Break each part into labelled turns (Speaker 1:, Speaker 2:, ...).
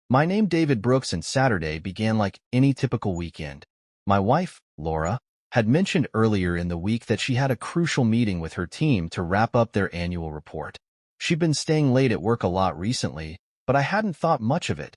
Speaker 1: My name David Brooks, and Saturday began like any typical weekend. My wife, Laura, had mentioned earlier in the week that she had a crucial meeting with her team to wrap up their annual report. She'd been staying late at work a lot recently, but I hadn't thought much of it.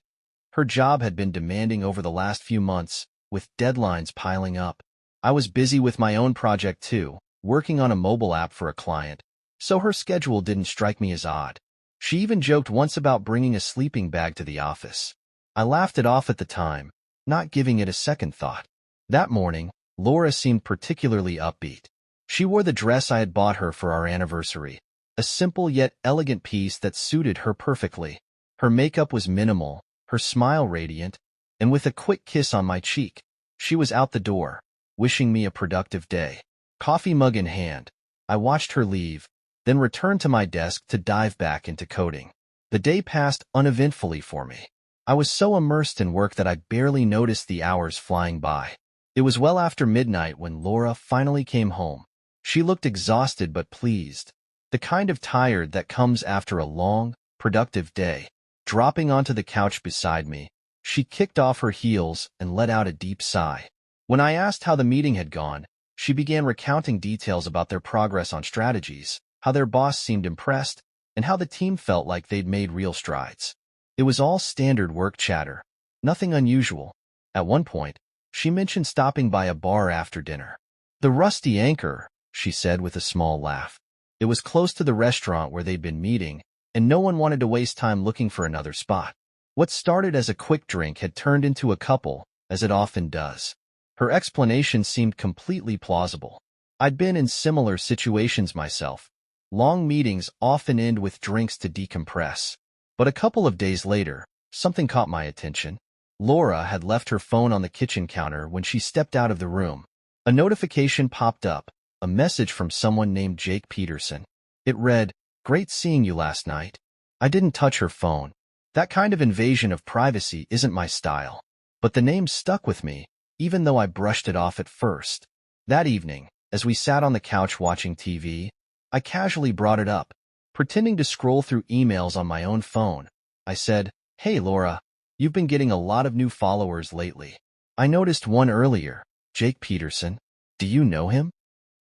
Speaker 1: Her job had been demanding over the last few months, with deadlines piling up. I was busy with my own project too, working on a mobile app for a client, so her schedule didn't strike me as odd. She even joked once about bringing a sleeping bag to the office. I laughed it off at the time, not giving it a second thought. That morning, Laura seemed particularly upbeat. She wore the dress I had bought her for our anniversary, a simple yet elegant piece that suited her perfectly. Her makeup was minimal, her smile radiant, and with a quick kiss on my cheek, she was out the door, wishing me a productive day. Coffee mug in hand, I watched her leave, then returned to my desk to dive back into coding. The day passed uneventfully for me. I was so immersed in work that I barely noticed the hours flying by. It was well after midnight when Laura finally came home. She looked exhausted but pleased, the kind of tired that comes after a long, productive day. Dropping onto the couch beside me, she kicked off her heels and let out a deep sigh. When I asked how the meeting had gone, she began recounting details about their progress on strategies, how their boss seemed impressed, and how the team felt like they'd made real strides. It was all standard work chatter, nothing unusual. At one point, she mentioned stopping by a bar after dinner. The Rusty Anchor, she said with a small laugh. It was close to the restaurant where they'd been meeting, and no one wanted to waste time looking for another spot. What started as a quick drink had turned into a couple, as it often does. Her explanation seemed completely plausible. I'd been in similar situations myself. Long meetings often end with drinks to decompress. But a couple of days later, something caught my attention. Laura had left her phone on the kitchen counter when she stepped out of the room. A notification popped up, a message from someone named Jake Peterson. It read, "Great seeing you last night." I didn't touch her phone. That kind of invasion of privacy isn't my style. But the name stuck with me, even though I brushed it off at first. That evening, as we sat on the couch watching TV, I casually brought it up, pretending to scroll through emails on my own phone. I said, "Hey Laura, you've been getting a lot of new followers lately. I noticed one earlier, Jake Peterson. Do you know him?"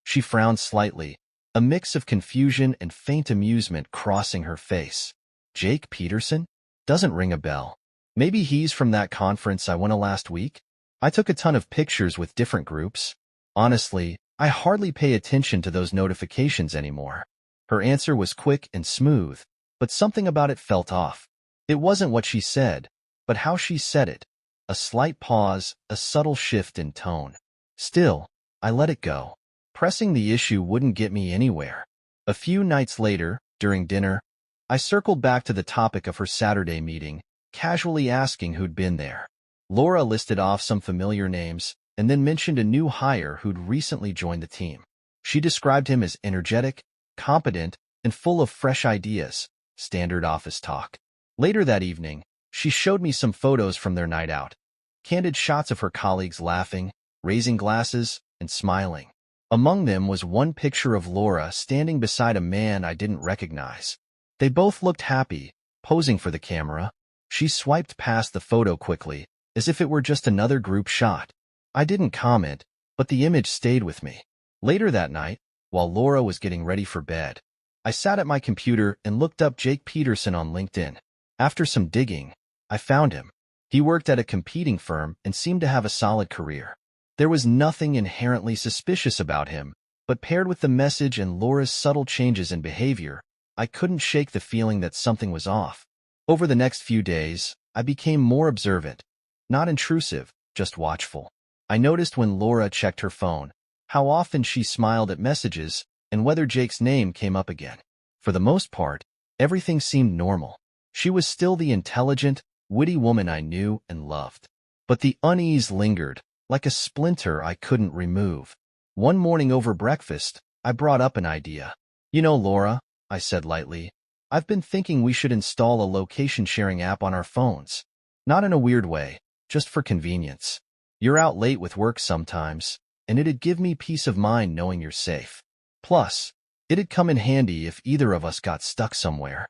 Speaker 1: She frowned slightly, a mix of confusion and faint amusement crossing her face. Jake Peterson? Doesn't ring a bell. Maybe he's from that conference I went to last week? I took a ton of pictures with different groups. Honestly, I hardly pay attention to those notifications anymore. Her answer was quick and smooth, but something about it felt off. It wasn't what she said, but how she said it. A slight pause, a subtle shift in tone. Still, I let it go. Pressing the issue wouldn't get me anywhere. A few nights later, during dinner, I circled back to the topic of her Saturday meeting, casually asking who'd been there. Laura listed off some familiar names, and then mentioned a new hire who'd recently joined the team. She described him as energetic, competent, and full of fresh ideas, standard office talk. Later that evening, she showed me some photos from their night out. Candid shots of her colleagues laughing, raising glasses, and smiling. Among them was one picture of Laura standing beside a man I didn't recognize. They both looked happy, posing for the camera. She swiped past the photo quickly, as if it were just another group shot. I didn't comment, but the image stayed with me. Later that night, while Laura was getting ready for bed, I sat at my computer and looked up Jake Peterson on LinkedIn. After some digging, I found him. He worked at a competing firm and seemed to have a solid career. There was nothing inherently suspicious about him, but paired with the message and Laura's subtle changes in behavior, I couldn't shake the feeling that something was off. Over the next few days, I became more observant. Not intrusive, just watchful. I noticed when Laura checked her phone, how often she smiled at messages, and whether Jake's name came up again. For the most part, everything seemed normal. She was still the intelligent, witty woman I knew and loved. But the unease lingered, like a splinter I couldn't remove. One morning over breakfast, I brought up an idea. "You know, Laura," I said lightly, "I've been thinking we should install a location-sharing app on our phones. Not in a weird way, just for convenience. You're out late with work sometimes, and it'd give me peace of mind knowing you're safe. Plus, it'd come in handy if either of us got stuck somewhere."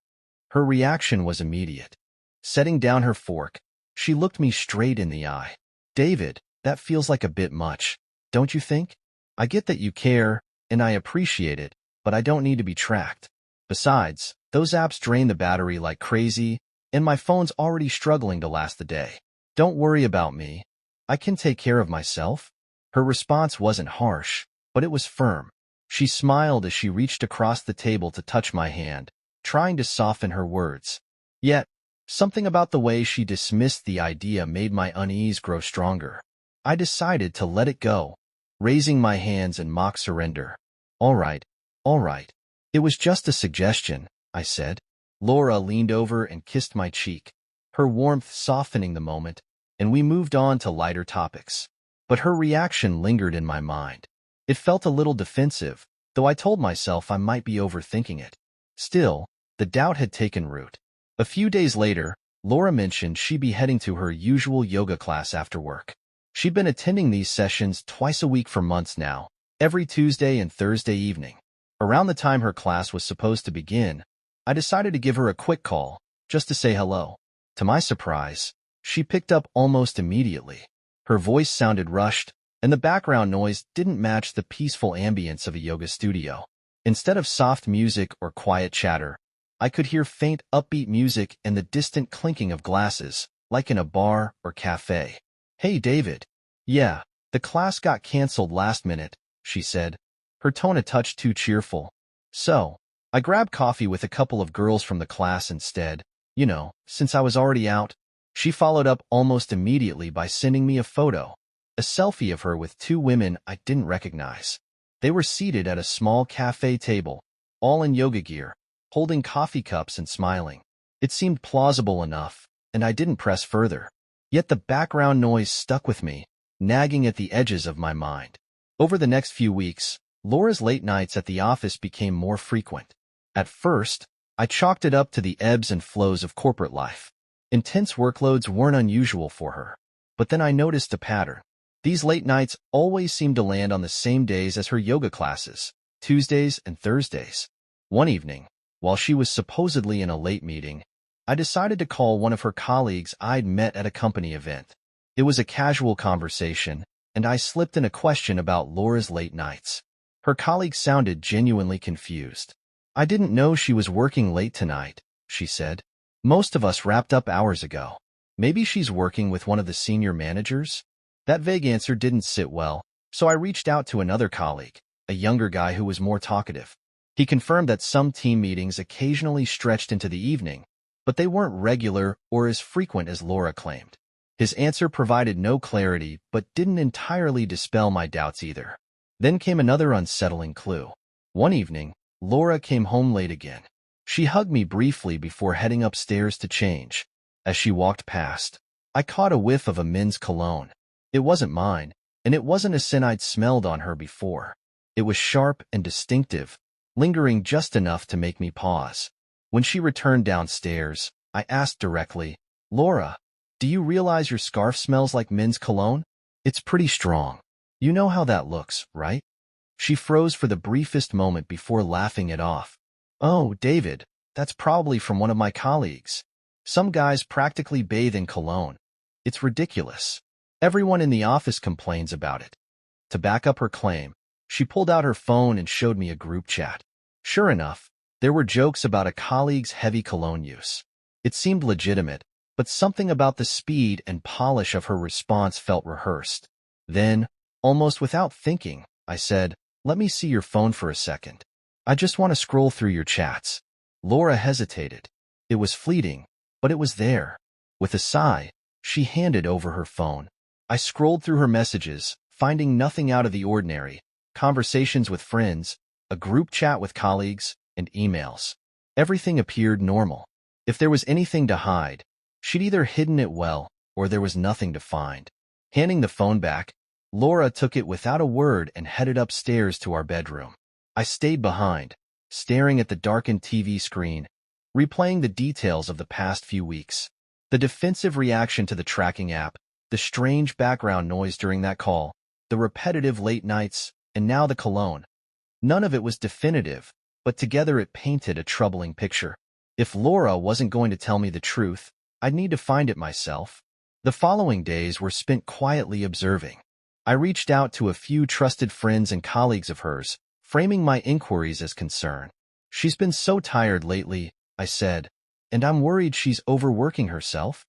Speaker 1: Her reaction was immediate. Setting down her fork, She looked me straight in the eye. David, that feels like a bit much, don't you think? I get that you care, and I appreciate it, but I don't need to be tracked. Besides, those apps drain the battery like crazy, and my phone's already struggling to last the day. Don't worry about me. I can take care of myself. Her response wasn't harsh, but it was firm. She smiled as she reached across the table to touch my hand, trying to soften her words. Yet, something about the way she dismissed the idea made my unease grow stronger. I decided to let it go, raising my hands in mock surrender. All right, all right. It was just a suggestion, I said. Laura leaned over and kissed my cheek, her warmth softening the moment, and we moved on to lighter topics. But her reaction lingered in my mind. It felt a little defensive, though I told myself I might be overthinking it. Still, the doubt had taken root. A few days later, Laura mentioned she'd be heading to her usual yoga class after work. She'd been attending these sessions twice a week for months now, every Tuesday and Thursday evening. Around the time her class was supposed to begin, I decided to give her a quick call, just to say hello. To my surprise, she picked up almost immediately. Her voice sounded rushed, and the background noise didn't match the peaceful ambience of a yoga studio. Instead of soft music or quiet chatter, I could hear faint, upbeat music and the distant clinking of glasses, like in a bar or cafe. Hey, David. Yeah, the class got canceled last minute, she said, her tone a touch too cheerful. So, I grabbed coffee with a couple of girls from the class instead, since I was already out. She followed up almost immediately by sending me a photo, a selfie of her with two women I didn't recognize. They were seated at a small cafe table, all in yoga gear, holding coffee cups and smiling. It seemed plausible enough, and I didn't press further. Yet the background noise stuck with me, nagging at the edges of my mind. Over the next few weeks, Laura's late nights at the office became more frequent. At first, I chalked it up to the ebbs and flows of corporate life. Intense workloads weren't unusual for her. But then I noticed a pattern. These late nights always seemed to land on the same days as her yoga classes, Tuesdays and Thursdays. One evening, while she was supposedly in a late meeting, I decided to call one of her colleagues I'd met at a company event. It was a casual conversation, and I slipped in a question about Laura's late nights. Her colleague sounded genuinely confused. I didn't know she was working late tonight, she said. Most of us wrapped up hours ago. Maybe she's working with one of the senior managers? That vague answer didn't sit well, so I reached out to another colleague, a younger guy who was more talkative. He confirmed that some team meetings occasionally stretched into the evening, but they weren't regular or as frequent as Laura claimed. His answer provided no clarity, but didn't entirely dispel my doubts either. Then came another unsettling clue. One evening, Laura came home late again. She hugged me briefly before heading upstairs to change. As she walked past, I caught a whiff of a men's cologne. It wasn't mine, and it wasn't a scent I'd smelled on her before. It was sharp and distinctive, lingering just enough to make me pause. When she returned downstairs, I asked directly, Laura, do you realize your scarf smells like men's cologne? It's pretty strong. You know how that looks, right? She froze for the briefest moment before laughing it off. Oh, David, that's probably from one of my colleagues. Some guys practically bathe in cologne. It's ridiculous. Everyone in the office complains about it. To back up her claim, she pulled out her phone and showed me a group chat. Sure enough, there were jokes about a colleague's heavy cologne use. It seemed legitimate, but something about the speed and polish of her response felt rehearsed. Then, almost without thinking, I said, let me see your phone for a second. I just want to scroll through your chats. Laura hesitated. It was fleeting, but it was there. With a sigh, she handed over her phone. I scrolled through her messages, finding nothing out of the ordinary. Conversations with friends, a group chat with colleagues, and emails. Everything appeared normal. If there was anything to hide, she'd either hidden it well, or there was nothing to find. Handing the phone back, Laura took it without a word and headed upstairs to our bedroom. I stayed behind, staring at the darkened TV screen, replaying the details of the past few weeks. The defensive reaction to the tracking app, the strange background noise during that call, the repetitive late nights, and now the cologne. None of it was definitive, but together it painted a troubling picture. If Laura wasn't going to tell me the truth, I'd need to find it myself. The following days were spent quietly observing. I reached out to a few trusted friends and colleagues of hers, framing my inquiries as concern. "She's been so tired lately," I said, "and I'm worried she's overworking herself."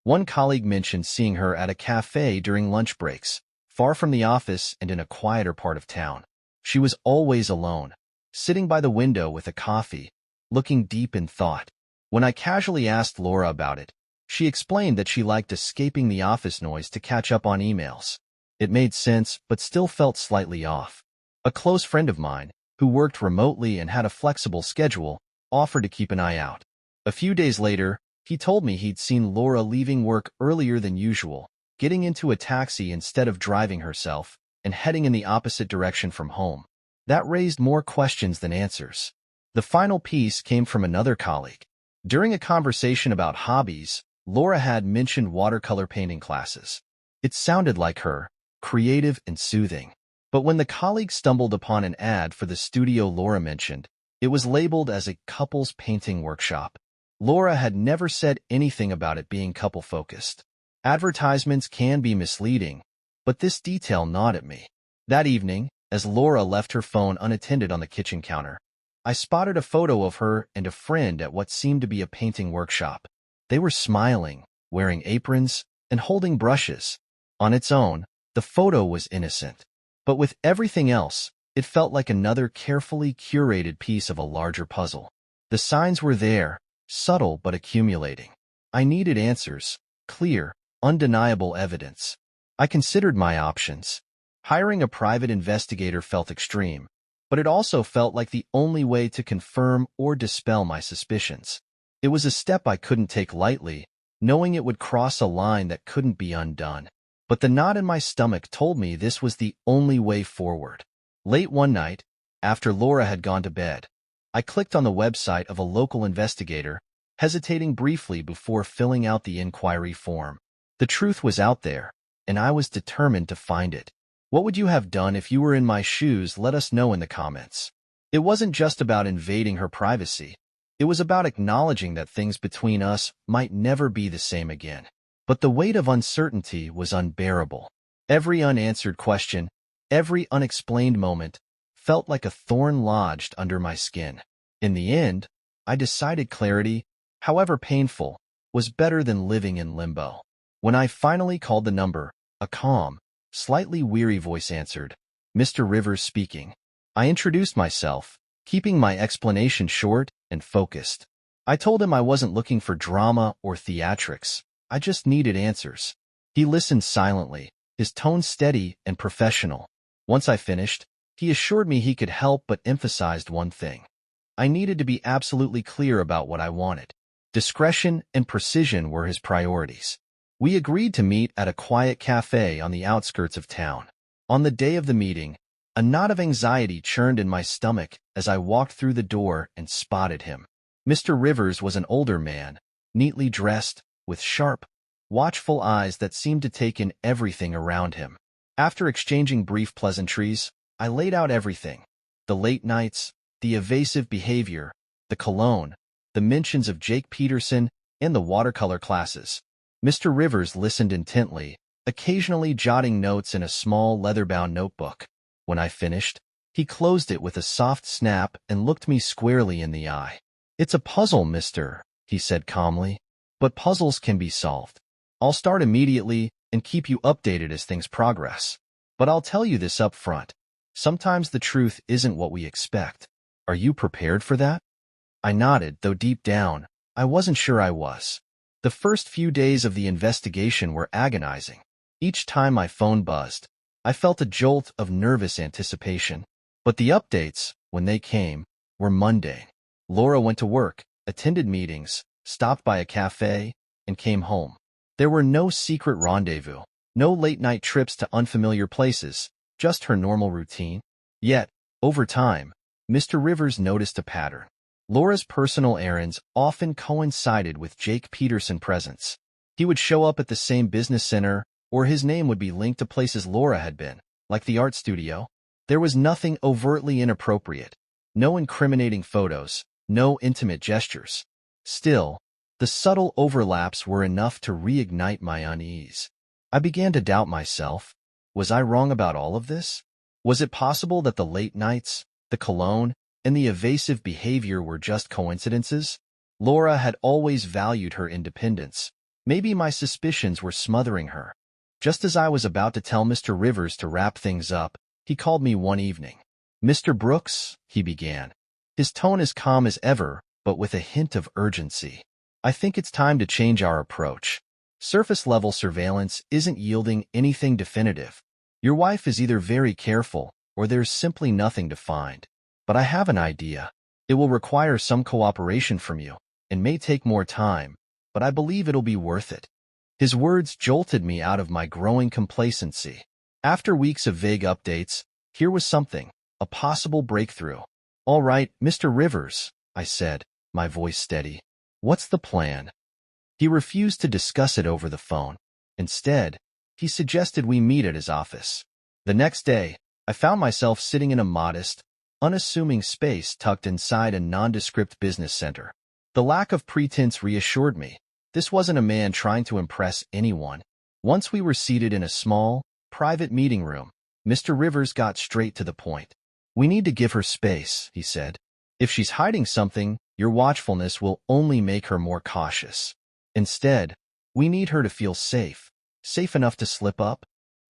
Speaker 1: One colleague mentioned seeing her at a cafe during lunch breaks, far from the office and in a quieter part of town. She was always alone, sitting by the window with a coffee, looking deep in thought. When I casually asked Laura about it, she explained that she liked escaping the office noise to catch up on emails. It made sense, but still felt slightly off. A close friend of mine, who worked remotely and had a flexible schedule, offered to keep an eye out. A few days later, he told me he'd seen Laura leaving work earlier than usual, getting into a taxi instead of driving herself, and heading in the opposite direction from home. That raised more questions than answers. The final piece came from another colleague. During a conversation about hobbies, Laura had mentioned watercolor painting classes. It sounded like her, creative and soothing. But when the colleague stumbled upon an ad for the studio Laura mentioned, it was labeled as a couples painting workshop. Laura had never said anything about it being couple-focused. Advertisements can be misleading, but this detail gnawed at me. That evening, as Laura left her phone unattended on the kitchen counter, I spotted a photo of her and a friend at what seemed to be a painting workshop. They were smiling, wearing aprons, and holding brushes. On its own, the photo was innocent. But with everything else, it felt like another carefully curated piece of a larger puzzle. The signs were there, subtle but accumulating. I needed answers, clear, undeniable evidence. I considered my options. Hiring a private investigator felt extreme, but it also felt like the only way to confirm or dispel my suspicions. It was a step I couldn't take lightly, knowing it would cross a line that couldn't be undone. But the knot in my stomach told me this was the only way forward. Late one night, after Laura had gone to bed, I clicked on the website of a local investigator, hesitating briefly before filling out the inquiry form. The truth was out there, and I was determined to find it. What would you have done if you were in my shoes? Let us know in the comments. It wasn't just about invading her privacy. It was about acknowledging that things between us might never be the same again. But the weight of uncertainty was unbearable. Every unanswered question, every unexplained moment, felt like a thorn lodged under my skin. In the end, I decided clarity, however painful, was better than living in limbo. When I finally called the number, a calm, slightly weary voice answered, "Mr. Rivers speaking." I introduced myself, keeping my explanation short and focused. I told him I wasn't looking for drama or theatrics. I just needed answers. He listened silently, his tone steady and professional. Once I finished, he assured me he could help but emphasized one thing. I needed to be absolutely clear about what I wanted. Discretion and precision were his priorities. We agreed to meet at a quiet cafe on the outskirts of town. On the day of the meeting, a knot of anxiety churned in my stomach as I walked through the door and spotted him. Mr. Rivers was an older man, neatly dressed, with sharp, watchful eyes that seemed to take in everything around him. After exchanging brief pleasantries, I laid out everything. The late nights, the evasive behavior, the cologne, the mentions of Jake Peterson, and the watercolor classes. Mr. Rivers listened intently, occasionally jotting notes in a small leather-bound notebook. When I finished, he closed it with a soft snap and looked me squarely in the eye. "It's a puzzle, mister," he said calmly. "But puzzles can be solved. I'll start immediately and keep you updated as things progress. But I'll tell you this up front. Sometimes the truth isn't what we expect. Are you prepared for that?" I nodded, though deep down, I wasn't sure I was. The first few days of the investigation were agonizing. Each time my phone buzzed, I felt a jolt of nervous anticipation. But the updates, when they came, were mundane. Laura went to work, attended meetings, stopped by a cafe, and came home. There were no secret rendezvous, no late-night trips to unfamiliar places, just her normal routine. Yet, over time, Mr. Rivers noticed a pattern. Laura's personal errands often coincided with Jake Peterson's presence. He would show up at the same business center, or his name would be linked to places Laura had been, like the art studio. There was nothing overtly inappropriate, no incriminating photos, no intimate gestures. Still, The subtle overlaps were enough to reignite my unease. I began to doubt myself. Was I wrong about all of this? Was it possible that the late nights, the cologne, and the evasive behavior were just coincidences? Laura had always valued her independence. Maybe my suspicions were smothering her. Just as I was about to tell Mr. Rivers to wrap things up, he called me one evening. "Mr. Brooks," he began. His tone as calm as ever, but with a hint of urgency. "I think it's time to change our approach. Surface-level surveillance isn't yielding anything definitive. Your wife is either very careful, or there's simply nothing to find. But I have an idea. It will require some cooperation from you, and may take more time, but I believe it'll be worth it." His words jolted me out of my growing complacency. After weeks of vague updates, here was something, a possible breakthrough. "All right, Mr. Rivers," I said, my voice steady. "What's the plan?" He refused to discuss it over the phone. Instead, he suggested we meet at his office. The next day, I found myself sitting in a modest, unassuming space tucked inside a nondescript business center. The lack of pretense reassured me. This wasn't a man trying to impress anyone. Once we were seated in a small, private meeting room, Mr. Rivers got straight to the point. "We need to give her space," he said. "If she's hiding something, your watchfulness will only make her more cautious. Instead, we need her to feel safe enough to slip up."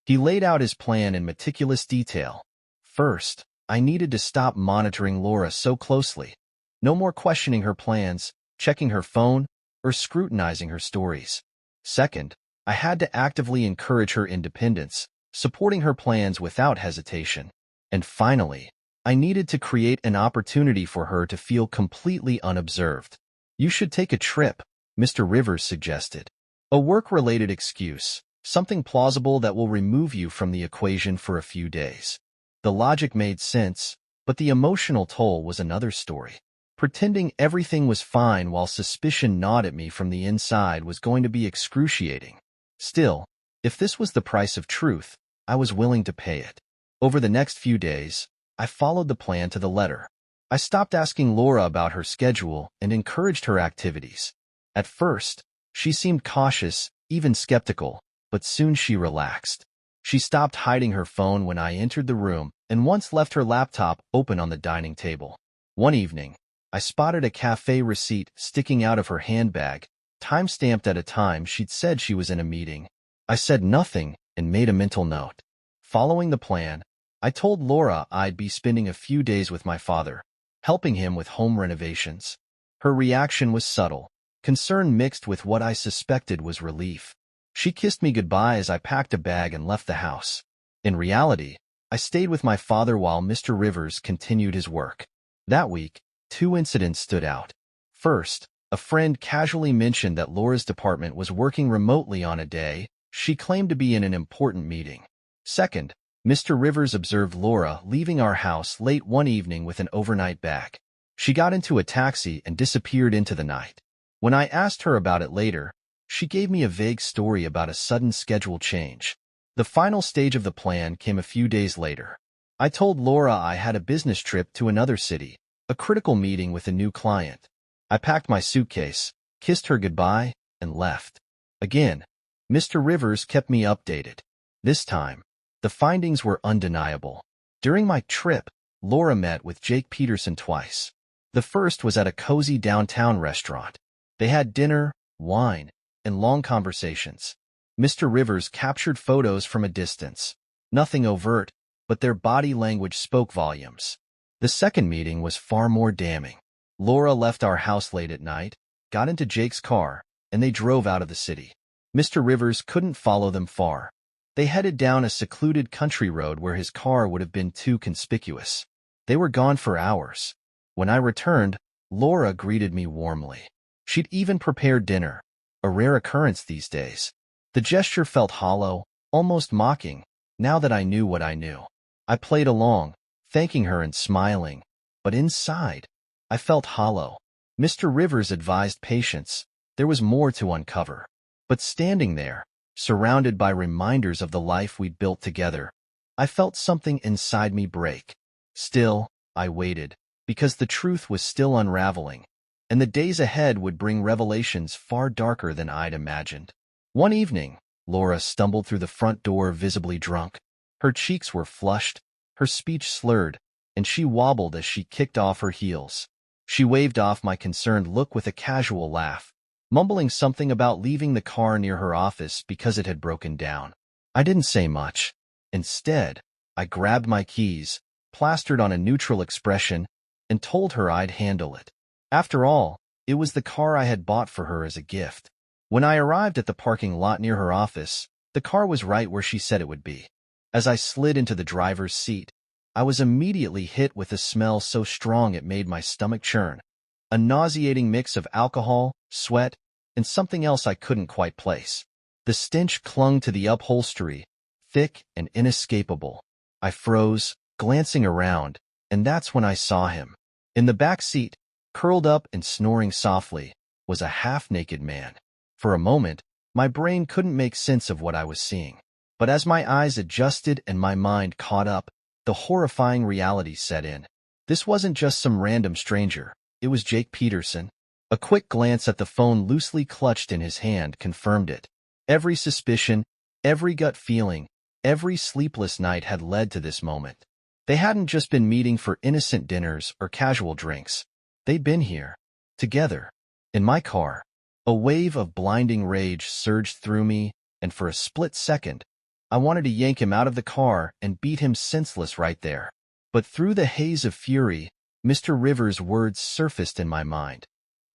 Speaker 1: He laid out his plan in meticulous detail. First, I needed to stop monitoring Laura so closely. No more questioning her plans, checking her phone, or scrutinizing her stories. Second, I had to actively encourage her independence, supporting her plans without hesitation. And finally, I needed to create an opportunity for her to feel completely unobserved. "You should take a trip," Mr. Rivers suggested. "A work-related excuse, something plausible that will remove you from the equation for a few days." The logic made sense, but the emotional toll was another story. Pretending everything was fine while suspicion gnawed at me from the inside was going to be excruciating. Still, if this was the price of truth, I was willing to pay it. Over the next few days, I followed the plan to the letter. I stopped asking Laura about her schedule and encouraged her activities. At first, she seemed cautious, even skeptical, but soon she relaxed. She stopped hiding her phone when I entered the room and once left her laptop open on the dining table. One evening, I spotted a cafe receipt sticking out of her handbag, time-stamped at a time she'd said she was in a meeting. I said nothing and made a mental note. Following the plan, I told Laura I'd be spending a few days with my father, helping him with home renovations. Her reaction was subtle, concern mixed with what I suspected was relief. She kissed me goodbye as I packed a bag and left the house. In reality, I stayed with my father while Mr. Rivers continued his work. That week, two incidents stood out. First, a friend casually mentioned that Laura's department was working remotely on a day she claimed to be in an important meeting. Second, Mr. Rivers observed Laura leaving our house late one evening with an overnight bag. She got into a taxi and disappeared into the night. When I asked her about it later, she gave me a vague story about a sudden schedule change. The final stage of the plan came a few days later. I told Laura I had a business trip to another city, a critical meeting with a new client. I packed my suitcase, kissed her goodbye, and left. Again, Mr. Rivers kept me updated. This time, the findings were undeniable. During my trip, Laura met with Jake Peterson twice. The first was at a cozy downtown restaurant. They had dinner, wine, and long conversations. Mr. Rivers captured photos from a distance. Nothing overt, but their body language spoke volumes. The second meeting was far more damning. Laura left our house late at night, got into Jake's car, and they drove out of the city. Mr. Rivers couldn't follow them far. They headed down a secluded country road where his car would have been too conspicuous. They were gone for hours. When I returned, Laura greeted me warmly. She'd even prepared dinner, a rare occurrence these days. The gesture felt hollow, almost mocking, now that I knew what I knew. I played along, thanking her and smiling, but inside, I felt hollow. Mr. Rivers advised patience. There was more to uncover. But standing there, surrounded by reminders of the life we'd built together, I felt something inside me break. Still, I waited, because the truth was still unraveling. and the days ahead would bring revelations far darker than I'd imagined. One evening, Laura stumbled through the front door visibly drunk. Her cheeks were flushed, her speech slurred, and she wobbled as she kicked off her heels. She waved off my concerned look with a casual laugh, mumbling something about leaving the car near her office because it had broken down. I didn't say much. Instead, I grabbed my keys, plastered on a neutral expression, and told her I'd handle it. After all, it was the car I had bought for her as a gift. When I arrived at the parking lot near her office, the car was right where she said it would be. As I slid into the driver's seat, I was immediately hit with a smell so strong it made my stomach churn. A nauseating mix of alcohol, sweat, and something else I couldn't quite place. The stench clung to the upholstery, thick and inescapable. I froze, glancing around, and that's when I saw him. In the back seat, curled up and snoring softly, was a half-naked man. For a moment, my brain couldn't make sense of what I was seeing. But as my eyes adjusted and my mind caught up, the horrifying reality set in. This wasn't just some random stranger. It was Jake Peterson. A quick glance at the phone loosely clutched in his hand confirmed it. Every suspicion, every gut feeling, every sleepless night had led to this moment. They hadn't just been meeting for innocent dinners or casual drinks. They'd been here, together, in my car. A wave of blinding rage surged through me, and for a split second, I wanted to yank him out of the car and beat him senseless right there. But through the haze of fury, Mr. Rivers' words surfaced in my mind.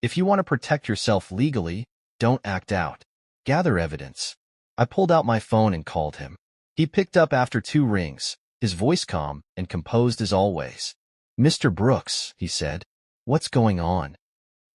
Speaker 1: If you want to protect yourself legally, don't act out. Gather evidence. I pulled out my phone and called him. He picked up after 2 rings, his voice calm and composed as always. "Mr. Brooks," he said, "what's going on?"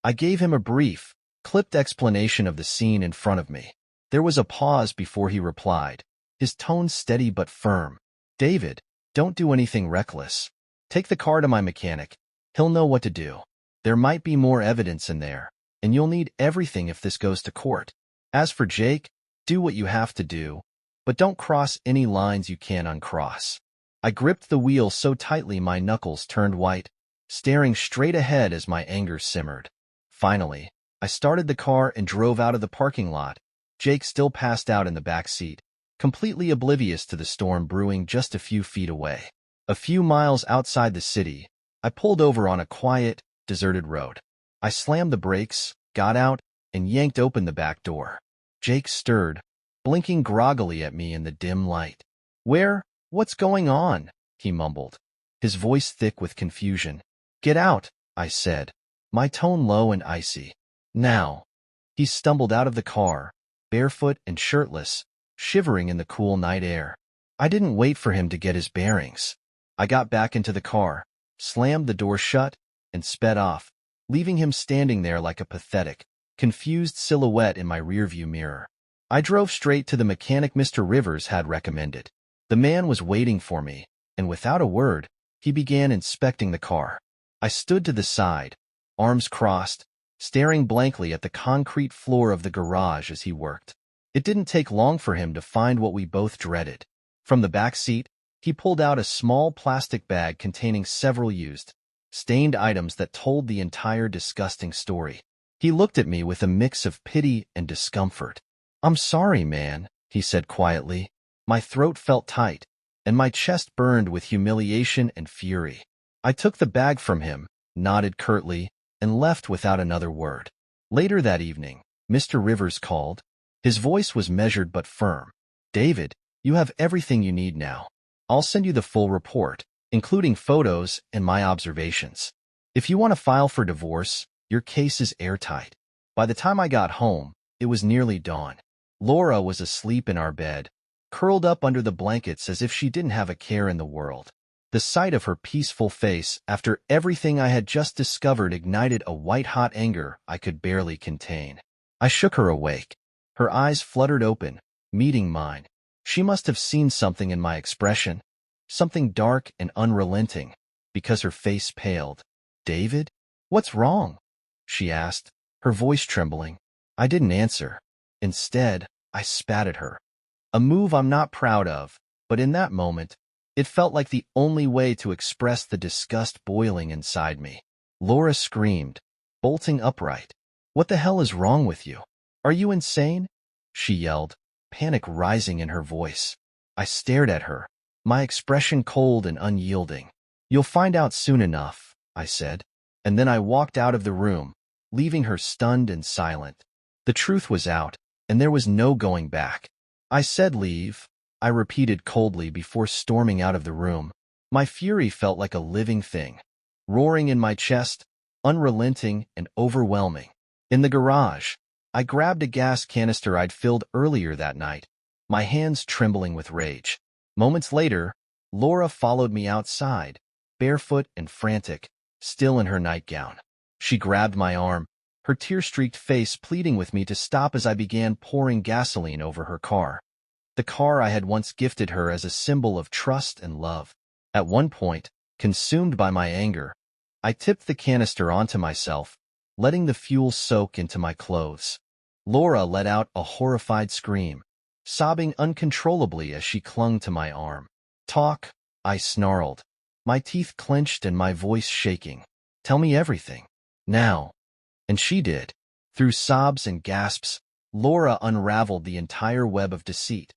Speaker 1: I gave him a brief, clipped explanation of the scene in front of me. There was a pause before he replied, his tone steady but firm. "David, don't do anything reckless. Take the car to my mechanic. He'll know what to do. There might be more evidence in there, and you'll need everything if this goes to court. As for Jake, do what you have to do, but don't cross any lines you can't uncross." I gripped the wheel so tightly my knuckles turned white, staring straight ahead as my anger simmered. Finally, I started the car and drove out of the parking lot. Jake still passed out in the back seat, completely oblivious to the storm brewing just a few feet away. A few miles outside the city, I pulled over on a quiet, deserted road. I slammed the brakes, got out, and yanked open the back door. Jake stirred, blinking groggily at me in the dim light. What's going on?" he mumbled, his voice thick with confusion. "Get out," I said, my tone low and icy. "Now." He stumbled out of the car, barefoot and shirtless, shivering in the cool night air. I didn't wait for him to get his bearings. I got back into the car, slammed the door shut, and sped off, leaving him standing there like a pathetic, confused silhouette in my rearview mirror. I drove straight to the mechanic Mr. Rivers had recommended. The man was waiting for me, and without a word, he began inspecting the car. I stood to the side, arms crossed, staring blankly at the concrete floor of the garage as he worked. It didn't take long for him to find what we both dreaded. From the back seat, he pulled out a small plastic bag containing several used, stained items that told the entire disgusting story. He looked at me with a mix of pity and discomfort. "I'm sorry, man," he said quietly. My throat felt tight, and my chest burned with humiliation and fury. I took the bag from him, nodded curtly, and left without another word. Later that evening, Mr. Rivers called. His voice was measured but firm. "David, you have everything you need now. I'll send you the full report, including photos and my observations. If you want to file for divorce, your case is airtight." By the time I got home, it was nearly dawn. Laura was asleep in our bed, curled up under the blankets as if she didn't have a care in the world. The sight of her peaceful face after everything I had just discovered ignited a white-hot anger I could barely contain. I shook her awake. Her eyes fluttered open, meeting mine. She must have seen something in my expression, something dark and unrelenting, because her face paled. "David, what's wrong?" she asked, her voice trembling. I didn't answer. Instead, I spat at her. A move I'm not proud of, but in that moment, it felt like the only way to express the disgust boiling inside me. Laura screamed, bolting upright. "What the hell is wrong with you? Are you insane?" she yelled, panic rising in her voice. I stared at her, my expression cold and unyielding. "You'll find out soon enough," I said, and then I walked out of the room, leaving her stunned and silent. The truth was out, and there was no going back. "I said leave," I repeated coldly before storming out of the room. My fury felt like a living thing, roaring in my chest, unrelenting and overwhelming. In the garage, I grabbed a gas canister I'd filled earlier that night, my hands trembling with rage. Moments later, Laura followed me outside, barefoot and frantic, still in her nightgown. She grabbed my arm, her tear-streaked face pleading with me to stop as I began pouring gasoline over her car. The car I had once gifted her as a symbol of trust and love. At one point, consumed by my anger, I tipped the canister onto myself, letting the fuel soak into my clothes. Laura let out a horrified scream, sobbing uncontrollably as she clung to my arm. "Talk," I snarled, my teeth clenched and my voice shaking. "Tell me everything. Now." And she did. Through sobs and gasps, Laura unraveled the entire web of deceit.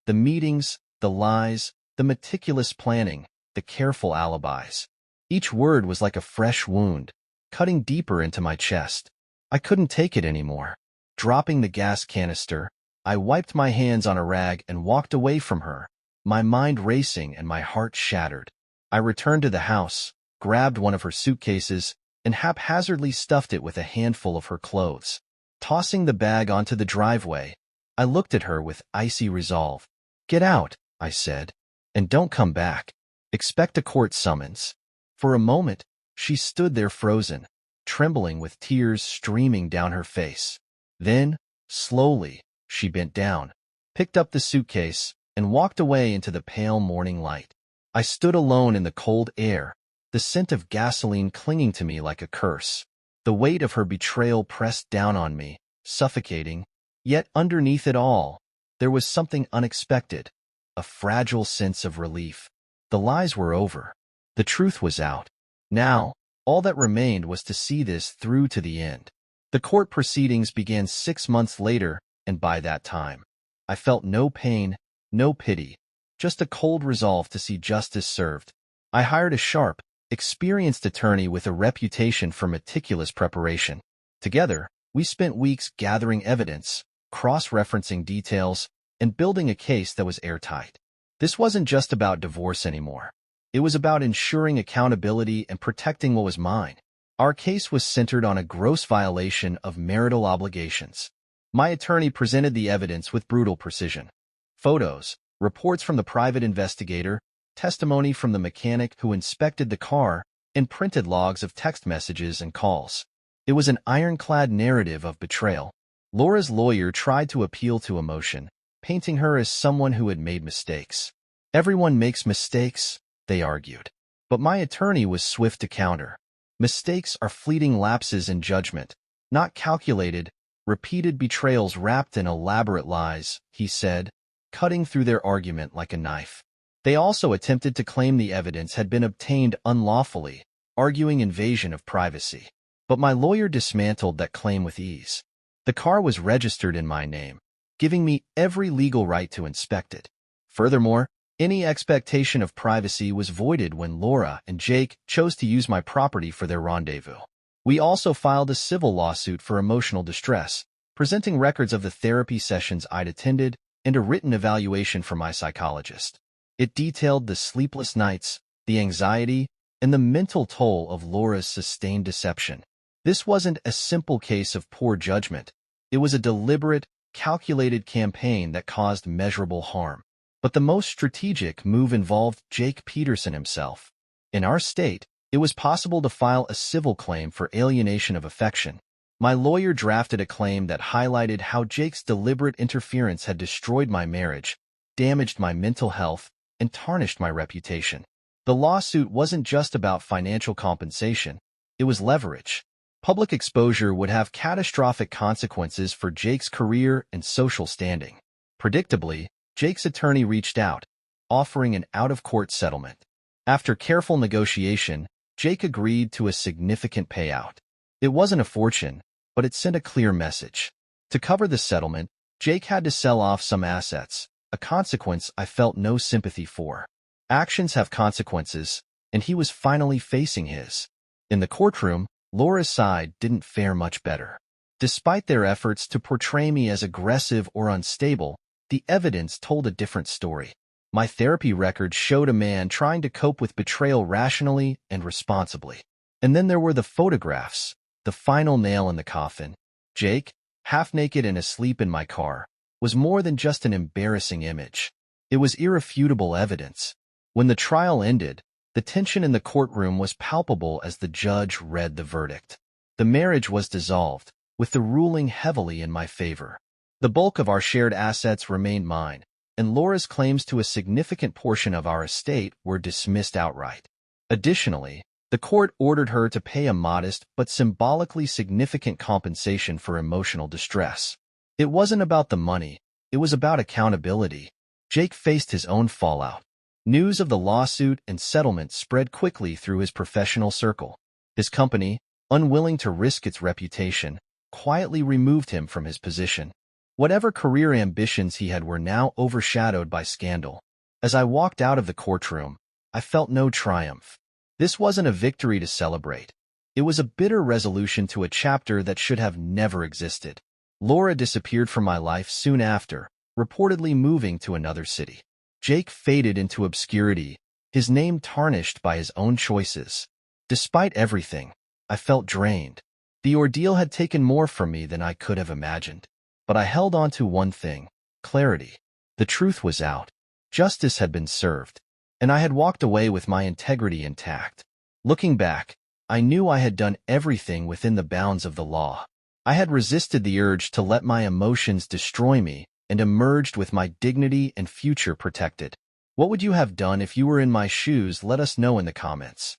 Speaker 1: The meetings, the lies, the meticulous planning, the careful alibis. Each word was like a fresh wound, cutting deeper into my chest. I couldn't take it anymore. Dropping the gas canister, I wiped my hands on a rag and walked away from her, my mind racing and my heart shattered. I returned to the house, grabbed one of her suitcases, and haphazardly stuffed it with a handful of her clothes. Tossing the bag onto the driveway, I looked at her with icy resolve. "Get out," I said, "and don't come back. Expect a court summons." For a moment, she stood there frozen, trembling with tears streaming down her face. Then, slowly, she bent down, picked up the suitcase, and walked away into the pale morning light. I stood alone in the cold air, the scent of gasoline clinging to me like a curse. The weight of her betrayal pressed down on me, suffocating, yet underneath it all, there was something unexpected, a fragile sense of relief. The lies were over. The truth was out. Now, all that remained was to see this through to the end. The court proceedings began 6 months later, and by that time, I felt no pain, no pity, just a cold resolve to see justice served. I hired a sharp, experienced attorney with a reputation for meticulous preparation. Together, we spent weeks gathering evidence, cross-referencing details, and building a case that was airtight. This wasn't just about divorce anymore. It was about ensuring accountability and protecting what was mine. Our case was centered on a gross violation of marital obligations. My attorney presented the evidence with brutal precision. Photos, reports from the private investigator, testimony from the mechanic who inspected the car, and printed logs of text messages and calls. It was an ironclad narrative of betrayal. Laura's lawyer tried to appeal to emotion, painting her as someone who had made mistakes. "Everyone makes mistakes," they argued. But my attorney was swift to counter. "Mistakes are fleeting lapses in judgment, not calculated, repeated betrayals wrapped in elaborate lies," he said, cutting through their argument like a knife. They also attempted to claim the evidence had been obtained unlawfully, arguing invasion of privacy. But my lawyer dismantled that claim with ease. The car was registered in my name, giving me every legal right to inspect it. Furthermore, any expectation of privacy was voided when Laura and Jake chose to use my property for their rendezvous. We also filed a civil lawsuit for emotional distress, presenting records of the therapy sessions I'd attended and a written evaluation from my psychologist. It detailed the sleepless nights, the anxiety, and the mental toll of Laura's sustained deception. This wasn't a simple case of poor judgment. It was a deliberate, calculated campaign that caused measurable harm. But the most strategic move involved Jake Peterson himself. In our state, it was possible to file a civil claim for alienation of affection. My lawyer drafted a claim that highlighted how Jake's deliberate interference had destroyed my marriage, damaged my mental health, and tarnished my reputation. The lawsuit wasn't just about financial compensation. It was leverage. Public exposure would have catastrophic consequences for Jake's career and social standing. Predictably, Jake's attorney reached out, offering an out-of-court settlement. After careful negotiation, Jake agreed to a significant payout. It wasn't a fortune, but it sent a clear message. To cover the settlement, Jake had to sell off some assets, a consequence I felt no sympathy for. Actions have consequences, and he was finally facing his. In the courtroom, Laura's side didn't fare much better. Despite their efforts to portray me as aggressive or unstable, the evidence told a different story. My therapy record showed a man trying to cope with betrayal rationally and responsibly. And then there were the photographs, the final nail in the coffin. Jake, half naked and asleep in my car, was more than just an embarrassing image. It was irrefutable evidence. When the trial ended, the tension in the courtroom was palpable as the judge read the verdict. The marriage was dissolved, with the ruling heavily in my favor. The bulk of our shared assets remained mine, and Laura's claims to a significant portion of our estate were dismissed outright. Additionally, the court ordered her to pay a modest but symbolically significant compensation for emotional distress. It wasn't about the money, it was about accountability. Jake faced his own fallout. News of the lawsuit and settlement spread quickly through his professional circle. His company, unwilling to risk its reputation, quietly removed him from his position. Whatever career ambitions he had were now overshadowed by scandal. As I walked out of the courtroom, I felt no triumph. This wasn't a victory to celebrate. It was a bitter resolution to a chapter that should have never existed. Laura disappeared from my life soon after, reportedly moving to another city. Jake faded into obscurity, his name tarnished by his own choices. Despite everything, I felt drained. The ordeal had taken more from me than I could have imagined. But I held on to one thing: clarity. The truth was out. Justice had been served, and I had walked away with my integrity intact. Looking back, I knew I had done everything within the bounds of the law. I had resisted the urge to let my emotions destroy me and emerged with my dignity and future protected. What would you have done if you were in my shoes? Let us know in the comments.